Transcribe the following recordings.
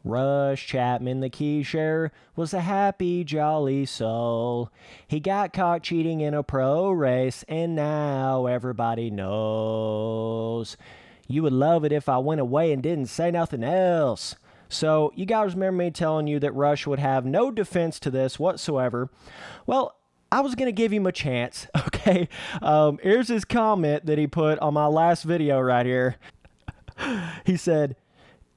Rush Chapman, the key share, was a happy, jolly soul. He got caught cheating in a pro race, and now everybody knows. You would love it if I went away and didn't say nothing else. So, you guys remember me telling you that Rush would have no defense to this whatsoever. Well, I was going to give him a chance, okay? Here's his comment that he put on my last video right here. He said,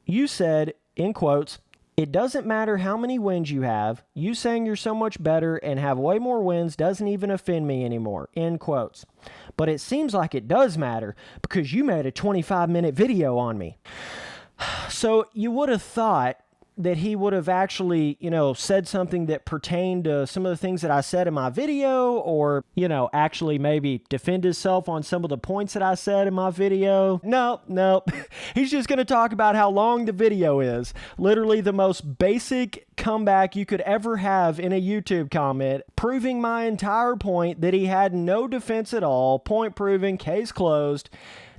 "You said, in quotes, it doesn't matter how many wins you have. You saying you're so much better and have way more wins doesn't even offend me anymore," end quotes. "But it seems like it does matter because you made a 25-minute video on me." So you would have thought that he would have actually, said something that pertained to some of the things that I said in my video, or, actually maybe defend himself on some of the points that I said in my video. No. He's just going to talk about how long the video is. Literally the most basic comeback you could ever have in a YouTube comment, proving my entire point that he had no defense at all. Point proven, case closed.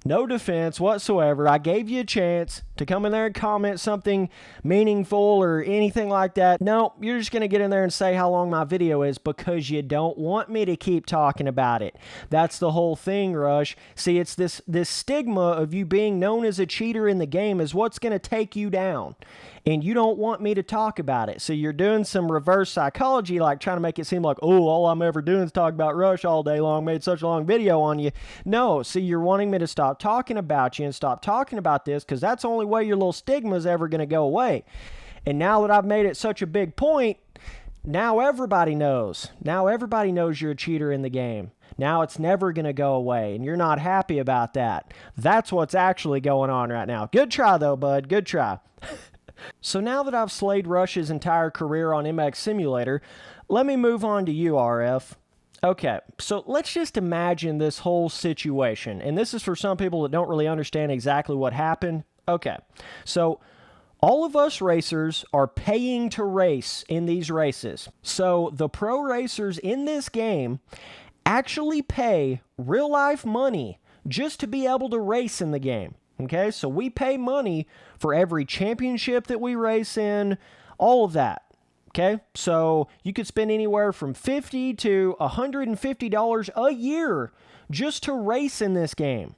No defense whatsoever. I gave you a chance to come in there and comment something meaningful or anything like that. No, you're just going to get in there and say how long my video is because you don't want me to keep talking about it. That's the whole thing, Rush. See, it's this stigma of you being known as a cheater in the game is what's going to take you down. And you don't want me to talk about it. So you're doing some reverse psychology, like trying to make it seem like, oh, all I'm ever doing is talk about Rush all day long, made such a long video on you. No, see, you're wanting me to stop talking about you and stop talking about this because that's the only way your little stigma is ever going to go away. And now that I've made it such a big point, now everybody knows. Now everybody knows you're a cheater in the game. Now it's never going to go away, and you're not happy about that. That's what's actually going on right now. Good try, though, bud. Good try. So now that I've slayed Rush's entire career on MX Simulator, let me move on to you, RF. Okay, so let's just imagine this whole situation, and this is for some people that don't really understand exactly what happened. Okay, so all of us racers are paying to race in these races. So the pro racers in this game actually pay real-life money just to be able to race in the game. Okay, so we pay money for every championship that we race in, all of that. Okay, so you could spend anywhere from $50 to $150 a year just to race in this game.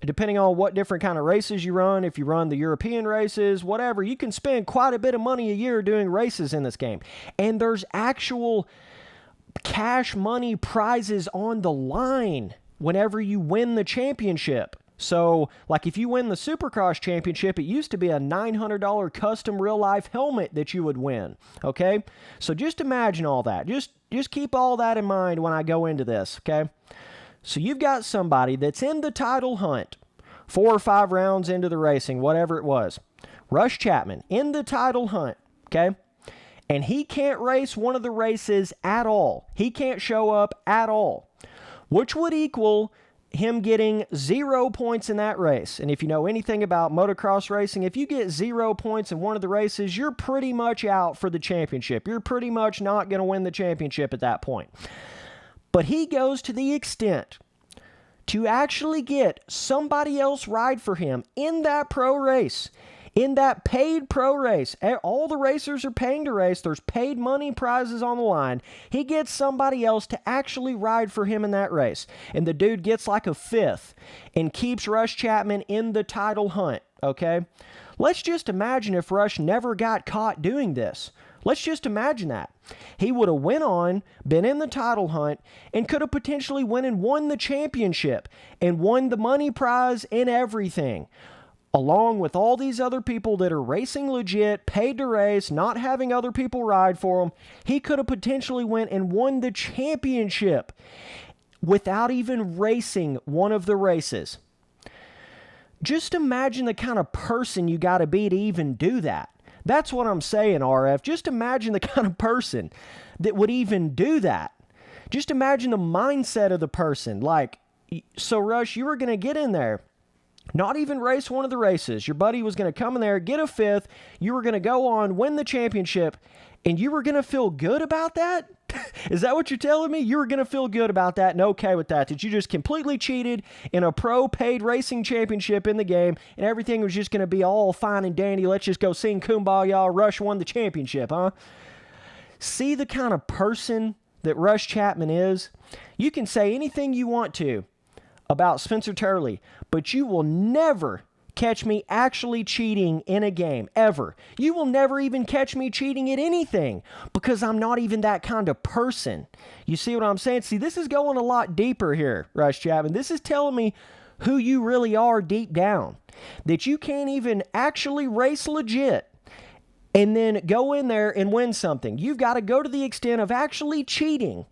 Depending on what different kind of races you run, if you run the European races, whatever, you can spend quite a bit of money a year doing races in this game. And there's actual cash money prizes on the line whenever you win the championship. So, like if you win the Supercross Championship, it used to be a $900 custom real-life helmet that you would win, okay? So just imagine all that. Just keep all that in mind when I go into this, okay? So you've got somebody that's in the title hunt, 4 or 5 rounds into the racing, whatever it was. Rush Chapman, in the title hunt, okay? And he can't race one of the races at all. He can't show up at all, which would equal him getting 0 points in that race. And if you know anything about motocross racing, if you get 0 points in one of the races, you're pretty much out for the championship. You're pretty much not going to win the championship at that point. But he goes to the extent to actually get somebody else ride for him in that pro race, in that paid pro race. All the racers are paying to race. There's paid money prizes on the line. He gets somebody else to actually ride for him in that race. And the dude gets like a 5th and keeps Rush Chapman in the title hunt, okay? Let's just imagine if Rush never got caught doing this. Let's just imagine that. He would have went on, been in the title hunt, and could have potentially went and won the championship and won the money prize and everything, along with all these other people that are racing legit, paid to race, not having other people ride for them. He could have potentially went and won the championship without even racing one of the races. Just imagine the kind of person you got to be to even do that. That's what I'm saying, RF. Just imagine the kind of person that would even do that. Just imagine the mindset of the person. Like, so Rush, you were going to get in there. Not even race one of the races. Your buddy was going to come in there, get a fifth. You were going to go on, win the championship, and you were going to feel good about that? Is that what you're telling me? You were going to feel good about that and okay with that you just completely cheated in a pro paid racing championship in the game, and everything was just going to be all fine and dandy. Let's just go sing Kumbaya, Rush won the championship, huh? See the kind of person that Rush Chapman is? You can say anything you want to about Spencer Turley, but you will never catch me actually cheating in a game, ever. You will never even catch me cheating at anything because I'm not even that kind of person. You see what I'm saying? See, this is going a lot deeper here, Rush Chapman. This is telling me who you really are deep down, that you can't even actually race legit and then go in there and win something. You've got to go to the extent of actually cheating.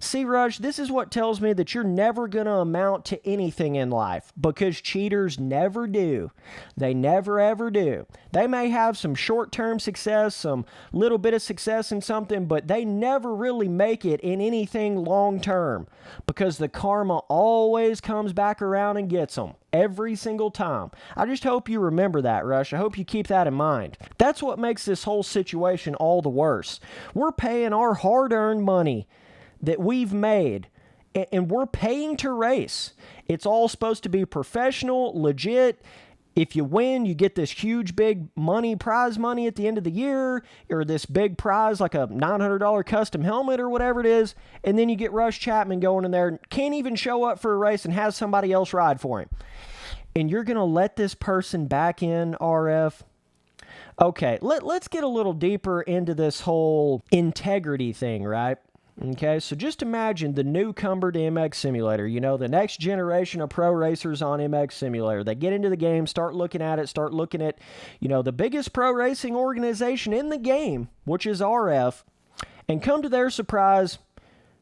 See, Rush, this is what tells me that you're never going to amount to anything in life because cheaters never do. They never, ever do. They may have some short-term success, some little bit of success in something, but they never really make it in anything long-term because the karma always comes back around and gets them every single time. I just hope you remember that, Rush. I hope you keep that in mind. That's what makes this whole situation all the worse. We're paying our hard-earned money that we've made, and we're paying to race. It's all supposed to be professional, legit. If you win, you get this huge, big prize money at the end of the year, or this big prize like a $900 custom helmet or whatever it is, and then you get Rush Chapman going in there, can't even show up for a race and has somebody else ride for him. And you're going to let this person back in, RF? Okay, let's get a little deeper into this whole integrity thing, right? Okay, so just imagine the newcomer to MX Simulator, you know, the next generation of pro racers on MX Simulator. They get into the game, start looking at, you know, the biggest pro racing organization in the game, which is RF, and come to their surprise,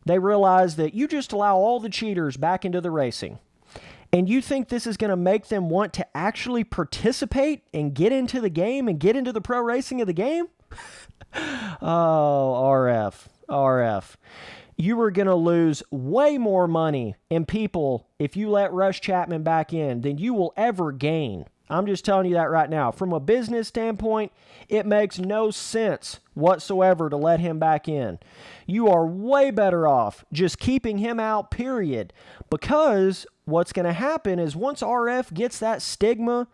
they realize that you just allow all the cheaters back into the racing. And you think this is going to make them want to actually participate and get into the game and get into the pro racing of the game? Oh, RF. You are going to lose way more money and people if you let Rush Chapman back in than you will ever gain. I'm just telling you that right now. From a business standpoint, it makes no sense whatsoever to let him back in. You are way better off just keeping him out, period. Because what's going to happen is once RF gets that stigma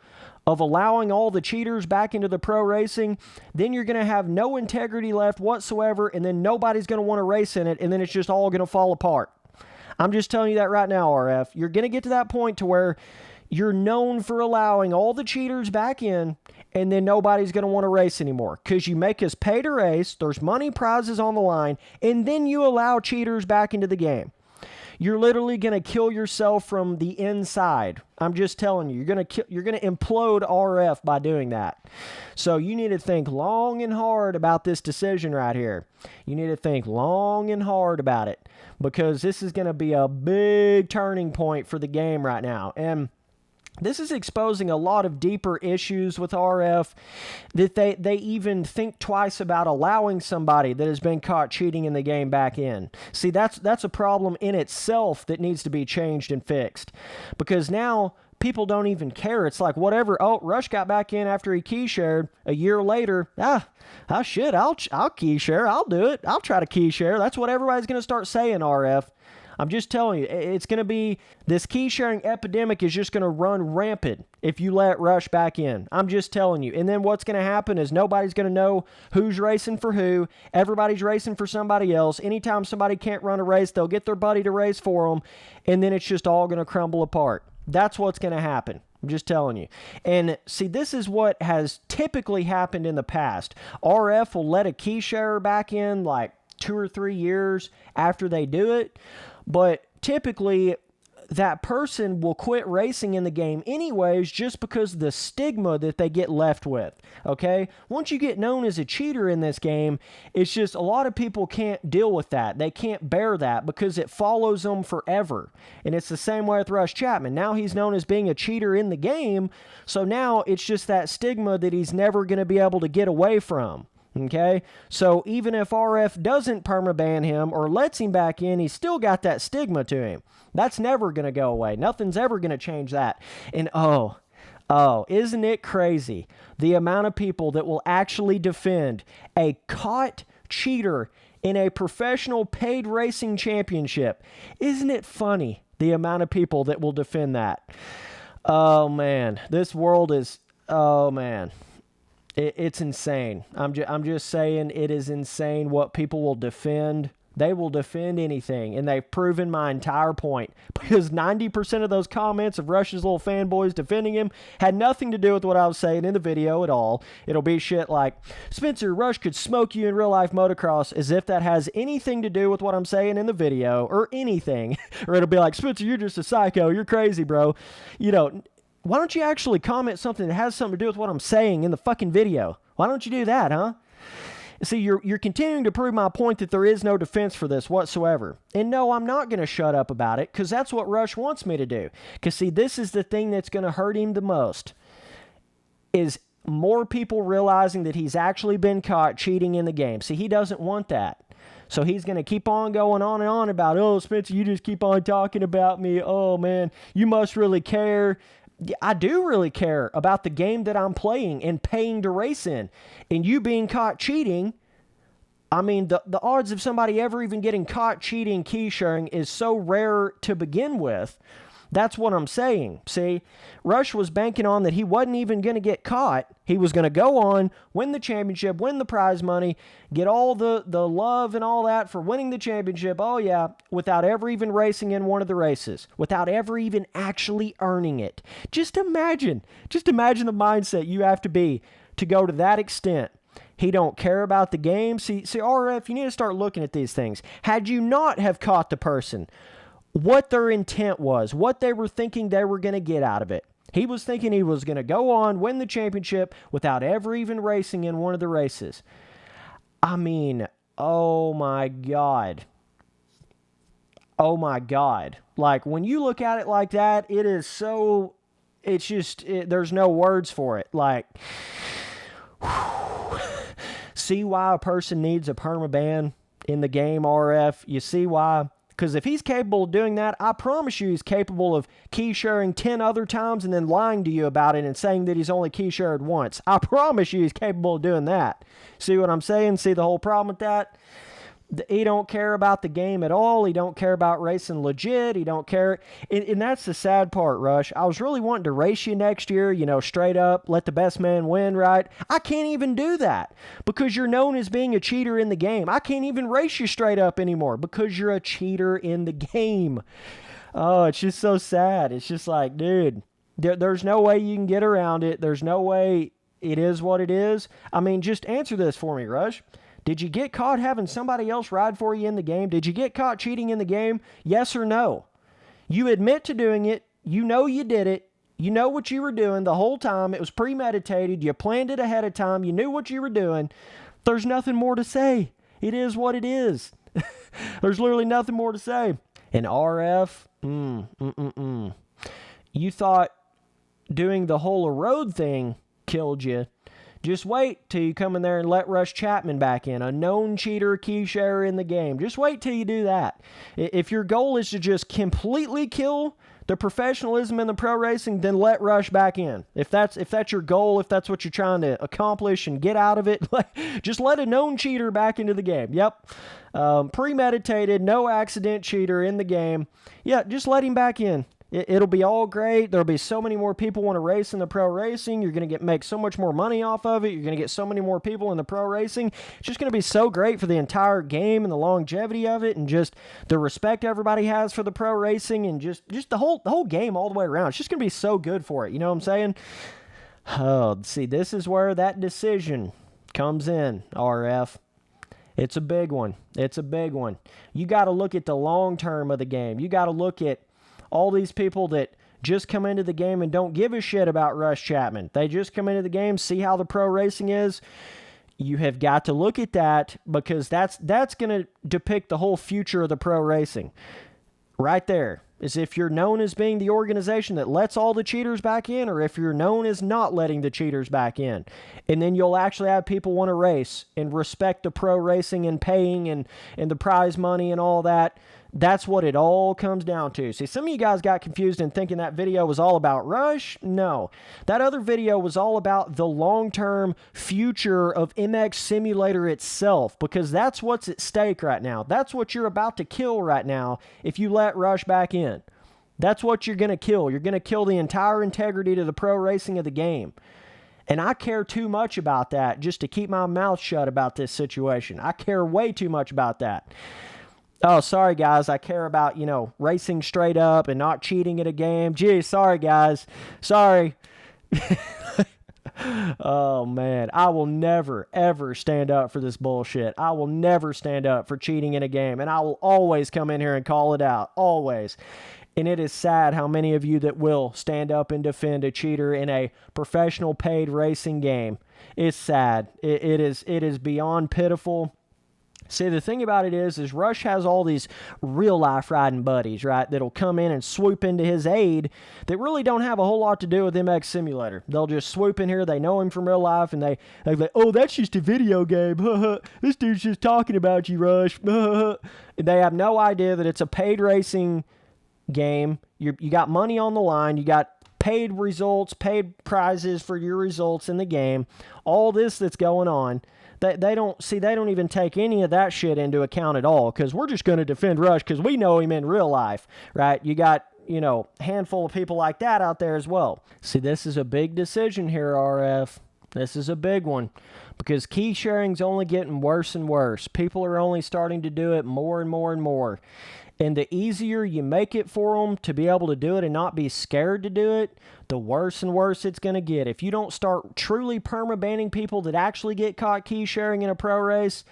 of allowing all the cheaters back into the pro racing, then you're going to have no integrity left whatsoever, and then nobody's going to want to race in it, and then it's just all going to fall apart. I'm just telling you that right now, RF. You're going to get to that point to where you're known for allowing all the cheaters back in, and then nobody's going to want to race anymore because you make us pay to race, there's money prizes on the line, and then you allow cheaters back into the game. You're literally going to kill yourself from the inside. I'm just telling you, you're going to implode RF by doing that. So you need to think long and hard about this decision right here. You need to think long and hard about it because this is going to be a big turning point for the game right now. And this is exposing a lot of deeper issues with RF that they even think twice about allowing somebody that has been caught cheating in the game back in. See, that's a problem in itself that needs to be changed and fixed because now people don't even care. It's like whatever. Oh, Rush got back in after he key shared a year later. Shit, I'll key share. I'll do it. I'll try to key share. That's what everybody's going to start saying, RF. I'm just telling you, it's going to be, this key sharing epidemic is just going to run rampant if you let Rush back in. I'm just telling you. And then what's going to happen is nobody's going to know who's racing for who. Everybody's racing for somebody else. Anytime somebody can't run a race, they'll get their buddy to race for them. And then it's just all going to crumble apart. That's what's going to happen. I'm just telling you. And see, this is what has typically happened in the past. RF will let a key sharer back in like 2 or 3 years after they do it. But typically, that person will quit racing in the game anyways just because of the stigma that they get left with, okay? Once you get known as a cheater in this game, it's just a lot of people can't deal with that. They can't bear that because it follows them forever. And it's the same way with Rush Chapman. Now he's known as being a cheater in the game, so now it's just that stigma that he's never going to be able to get away from. Okay? So even if RF doesn't permaban him or lets him back in, he's still got that stigma to him. That's never going to go away. Nothing's ever going to change that. And isn't it crazy the amount of people that will actually defend a caught cheater in a professional paid racing championship? Isn't it funny the amount of people that will defend that? Oh, man. This world is... Oh, man. It's insane. I'm just saying it is insane what people will defend. They will defend anything, and they've proven my entire point. Because 90% of those comments of Rush's little fanboys defending him had nothing to do with what I was saying in the video at all. It'll be shit like, Spencer, Rush could smoke you in real-life motocross, as if that has anything to do with what I'm saying in the video, or anything. Or it'll be like, Spencer, you're just a psycho. You're crazy, bro. You know, why don't you actually comment something that has something to do with what I'm saying in the fucking video? Why don't you do that, huh? See, you're continuing to prove my point that there is no defense for this whatsoever. And no, I'm not going to shut up about it, because that's what Rush wants me to do. Because, see, this is the thing that's going to hurt him the most, is more people realizing that he's actually been caught cheating in the game. See, he doesn't want that. So he's going to keep on going on and on about, oh, Spencer, you just keep on talking about me. Oh, man, you must really care. I do really care about the game that I'm playing and paying to race in. And you being caught cheating, I mean, the odds of somebody ever even getting caught cheating key sharing is so rare to begin with. That's what I'm saying. See, Rush was banking on that he wasn't even going to get caught. He was going to go on, win the championship, win the prize money, get all the love and all that for winning the championship. Oh, yeah, without ever even racing in one of the races, without ever even actually earning it. Just imagine the mindset you have to be to go to that extent. He don't care about the game. See, RF, you need to start looking at these things. Had you not have caught the person, what their intent was, what they were thinking they were going to get out of it. He was thinking he was going to go on, win the championship without ever even racing in one of the races. I mean, oh my God. Oh my God. Like, when you look at it like that, it is so, it's just, there's no words for it. Like, see why a person needs a permaban in the game, RF? You see why? Because if he's capable of doing that, I promise you he's capable of key sharing 10 other times and then lying to you about it and saying that he's only key shared once. I promise you he's capable of doing that. See what I'm saying? See the whole problem with that? He don't care about the game at all. He don't care about racing legit. He don't care. And that's the sad part, Rush. I was really wanting to race you next year, you know, straight up, let the best man win, right? I can't even do that because you're known as being a cheater in the game. I can't even race you straight up anymore because you're a cheater in the game. Oh, it's just so sad. It's just like, dude, there's no way you can get around it. There's no way. It is what it is. I mean, just answer this for me, Rush. Did you get caught having somebody else ride for you in the game? Did you get caught cheating in the game? Yes or no? You admit to doing it. You know you did it. You know what you were doing the whole time. It was premeditated. You planned it ahead of time. You knew what you were doing. There's nothing more to say. It is what it is. There's literally nothing more to say. And RF, you thought doing the whole road thing killed you. Just wait till you come in there and let Rush Chapman back in, a known cheater, key sharer in the game. Just wait till you do that. If your goal is to just completely kill the professionalism in the pro racing, then let Rush back in. If that's your goal, if that's what you're trying to accomplish and get out of it, just let a known cheater back into the game. Yep. Premeditated, no accident cheater in the game. Yeah, just let him back in. It'll be all great. There'll be so many more people want to race in the pro racing. You're going to make so much more money off of it. You're going to get so many more people in the pro racing. It's just going to be so great for the entire game and the longevity of it and just the respect everybody has for the pro racing and just the whole game all the way around. It's just going to be so good for it. You know what I'm saying? Oh, see, this is where that decision comes in, RF. It's a big one. It's a big one. You got to look at the long term of the game. You got to look at all these people that just come into the game and don't give a shit about Rush Chapman. They just come into the game, see how the pro racing is. You have got to look at that because that's going to depict the whole future of the pro racing. Right there. is if you're known as being the organization that lets all the cheaters back in, or if you're known as not letting the cheaters back in. And then you'll actually have people want to race and respect the pro racing and paying and the prize money and all that. That's what it all comes down to. See, some of you guys got confused in thinking that video was all about Rush. No. That other video was all about the long-term future of MX Simulator itself, because that's what's at stake right now. That's what you're about to kill right now if you let Rush back in. That's what you're going to kill. You're going to kill the entire integrity to the pro racing of the game. And I care too much about that just to keep my mouth shut about this situation. I care way too much about that. Oh, sorry, guys. I care about, racing straight up and not cheating at a game. Gee, sorry, guys. Sorry. Oh, man. I will never, ever stand up for this bullshit. I will never stand up for cheating in a game. And I will always come in here and call it out. Always. And it is sad how many of you that will stand up and defend a cheater in a professional paid racing game. It's sad. It is beyond pitiful. See, the thing about it is Rush has all these real-life riding buddies, right, that'll come in and swoop into his aid that really don't have a whole lot to do with MX Simulator. They'll just swoop in here, they know him from real life, and they're like, oh, that's just a video game. This dude's just talking about you, Rush. They have no idea that it's a paid racing game. You got money on the line. You got paid results, paid prizes for your results in the game. All this that's going on. They don't even take any of that shit into account at all, because we're just going to defend Rush because we know him in real life, right? You got, a handful of people like that out there as well. See, this is a big decision here, RF. This is a big one, because key sharing's only getting worse and worse. People are only starting to do it more and more and more. And the easier you make it for them to be able to do it and not be scared to do it, the worse and worse it's going to get. If you don't start truly permabanning people that actually get caught key sharing in a pro race,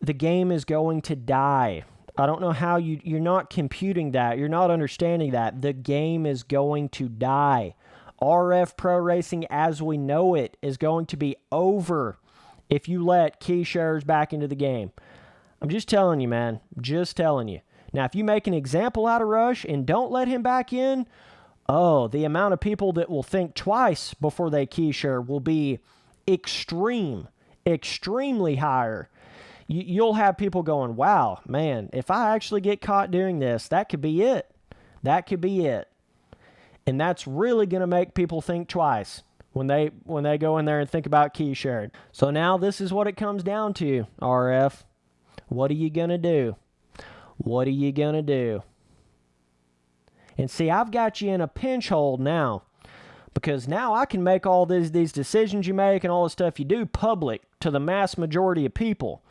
the game is going to die. I don't know how you're not computing that. You're not understanding that. The game is going to die. RF pro racing as we know it is going to be over if you let key sharers back into the game. I'm just telling you, man. Just telling you. Now, if you make an example out of Rush and don't let him back in, oh, the amount of people that will think twice before they key share will be extremely higher. You'll have people going, wow, man, if I actually get caught doing this, that could be it. That could be it. And that's really going to make people think twice when they go in there and think about key sharing. So now this is what it comes down to, RF. What are you going to do? What are you going to do? And see, I've got you in a pinch hold now, because now I can make all these decisions you make and all the stuff you do public to the mass majority of people.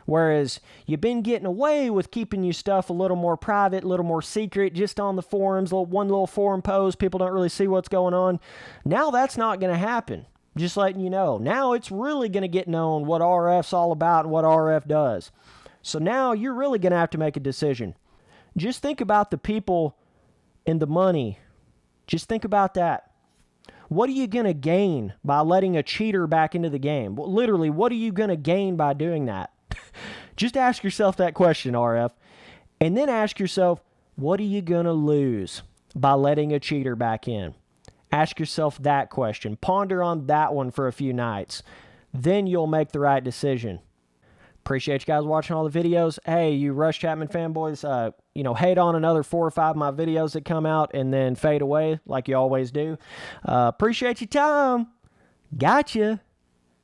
Whereas you've been getting away with keeping your stuff a little more private, a little more secret, just on the forums, one little forum post, people don't really see what's going on. Now that's not going to happen. Just letting you know. Now it's really going to get known what RF's all about and what RF does. So now you're really going to have to make a decision. Just think about the people and the money. Just think about that. What are you going to gain by letting a cheater back into the game? Well, literally, what are you going to gain by doing that? Just ask yourself that question, RF. And then ask yourself, what are you going to lose by letting a cheater back in? Ask yourself that question. Ponder on that one for a few nights. Then you'll make the right decision. Appreciate you guys watching all the videos. Hey, you Rush Chapman fanboys, hate on another 4 or 5 of my videos that come out and then fade away like you always do. Appreciate your time. Gotcha.